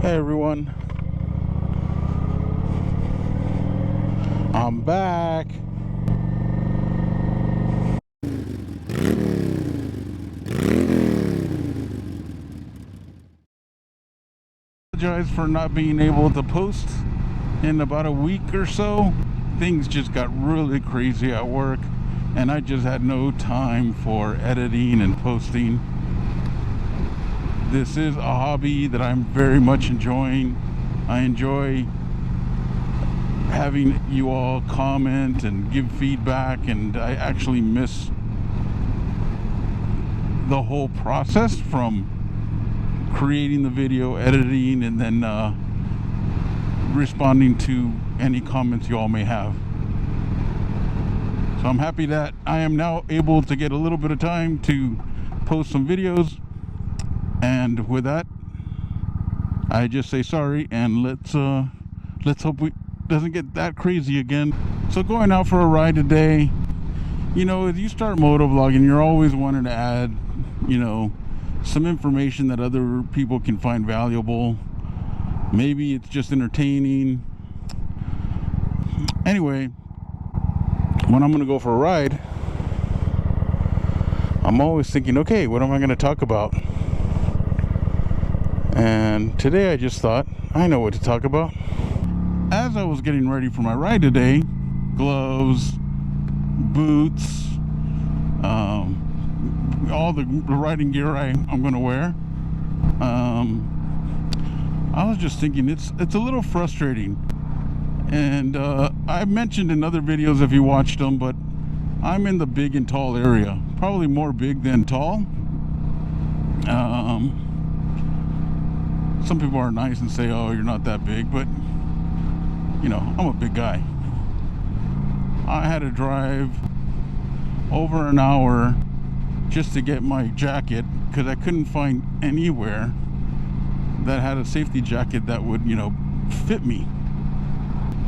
Hey everyone, I'm back. Apologize for not being able to post in about a week or so. Things just got really crazy at work and I just had no time for editing and posting. This is a hobby that I'm very much enjoying. I enjoy having you all comment and give feedback, and I actually miss the whole process from creating the video, editing, and then responding to any comments you all may have. So I'm happy that I am now able to get a little bit of time to post some videos. And with that, I just say sorry, and let's hope it doesn't get that crazy again. So going out for a ride today, you know, if you start motovlogging, you're always wanting to add, you know, some information that other people can find valuable. Maybe it's just entertaining. Anyway, when I'm gonna go for a ride, I'm always thinking, okay, what am I gonna talk about? And today I just thought, I know what to talk about. As I was getting ready for my ride today, gloves, boots, all the riding gear I'm going to wear, I was just thinking it's a little frustrating. And I've mentioned in other videos if you watched them, but I'm in the big and tall area, probably more big than tall. Some people are nice and say, oh, you're not that big, but you know, I'm a big guy. I had to drive over an hour just to get my jacket because I couldn't find anywhere that had a safety jacket that would, you know, fit me.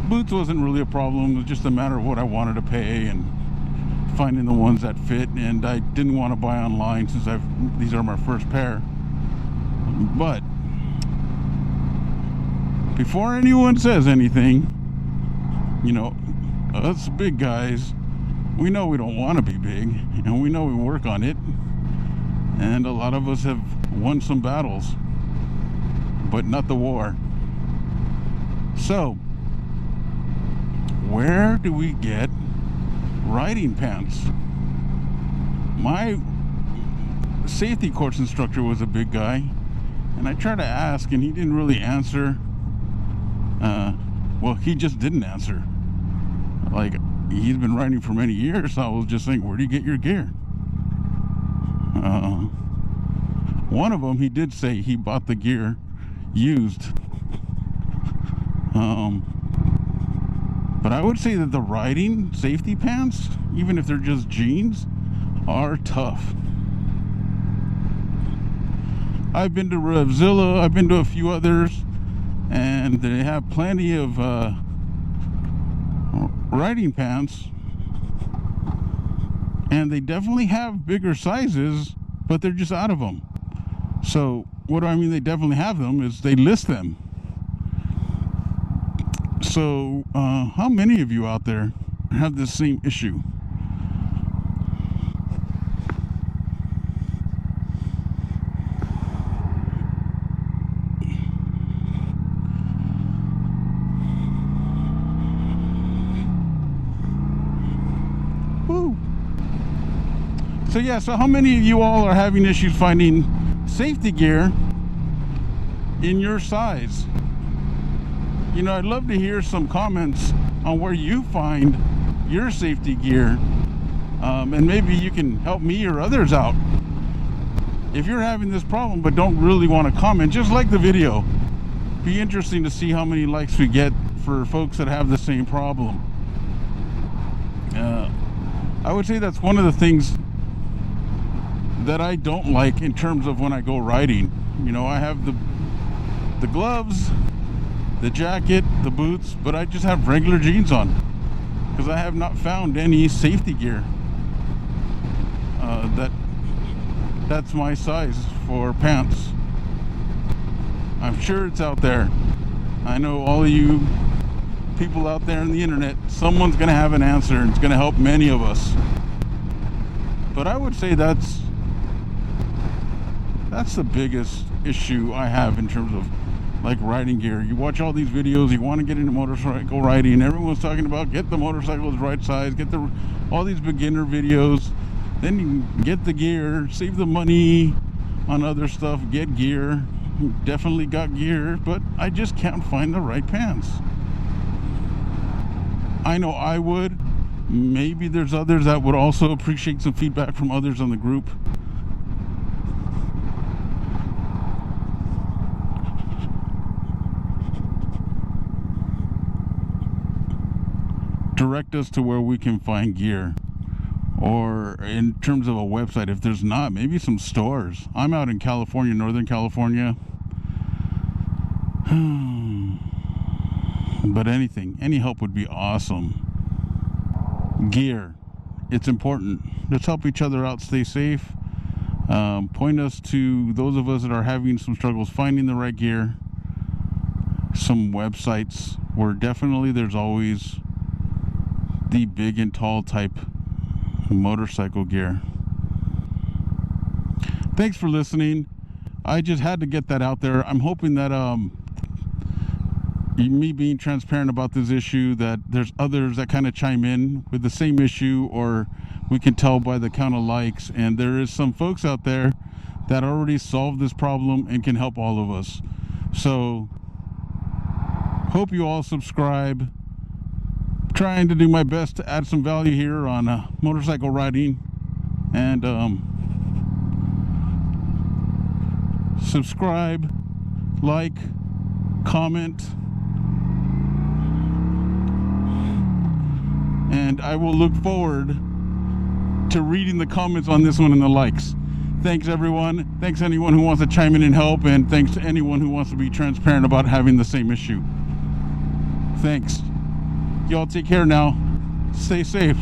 Boots wasn't really a problem. It was just a matter of what I wanted to pay and finding the ones that fit, and I didn't want to buy online since these are my first pair. But before anyone says anything, you know, us big guys, we know we don't want to be big, and we know we work on it, and a lot of us have won some battles, but not the war. So, where do we get riding pants? My safety course instructor was a big guy, and I tried to ask, and he didn't really answer. Well, he just didn't answer. Like, he's been riding for many years, so I was just saying, where do you get your gear? One of them, he did say he bought the gear used. But I would say that the riding safety pants, even if they're just jeans, are tough. I've been to Revzilla, I've been to a few others, and they have plenty of riding pants, and they definitely have bigger sizes, but they're just out of them. So what do I mean they definitely have them is they list them. So how many of you out there have this same issue? So yeah, so how many of you all are having issues finding safety gear in your size? You know, I'd love to hear some comments on where you find your safety gear, and maybe you can help me or others out. If you're having this problem but don't really want to comment, just like the video. Be interesting to see how many likes we get for folks that have the same problem. I would say that's one of the things that I don't like in terms of when I go riding. You know, I have the gloves, the jacket, the boots, but I just have regular jeans on because I have not found any safety gear that's my size for pants. I'm sure it's out there. I know all of you people out there on the internet, someone's going to have an answer, and it's going to help many of us. But I would say that's the biggest issue I have in terms of like riding gear. You watch all these videos, you want to get into motorcycle riding, everyone's talking about get the motorcycles right size, get all these beginner videos, then you get the gear, save the money on other stuff, get gear. Definitely got gear, but I just can't find the right pants. I know I would. Maybe there's others that would also appreciate some feedback from others on the group. Direct us to where we can find gear, or in terms of a website, if there's not, maybe some stores. I'm out in California, Northern California. But any help would be awesome. Gear, it's important. Let's help each other out, stay safe. Point us to those of us that are having some struggles finding the right gear. Some websites where definitely there's always the big and tall type motorcycle gear. Thanks for listening. I just had to get that out there. I'm hoping that me being transparent about this issue, that there's others that kind of chime in with the same issue, or we can tell by the count of likes, and there is some folks out there that already solved this problem and can help all of us. So hope you all subscribe. Trying to do my best to add some value here on motorcycle riding, and subscribe, like, comment, and I will look forward to reading the comments on this one and the likes. Thanks everyone. Thanks anyone who wants to chime in and help, and thanks to anyone who wants to be transparent about having the same issue. Thanks. Y'all take care now. Stay safe.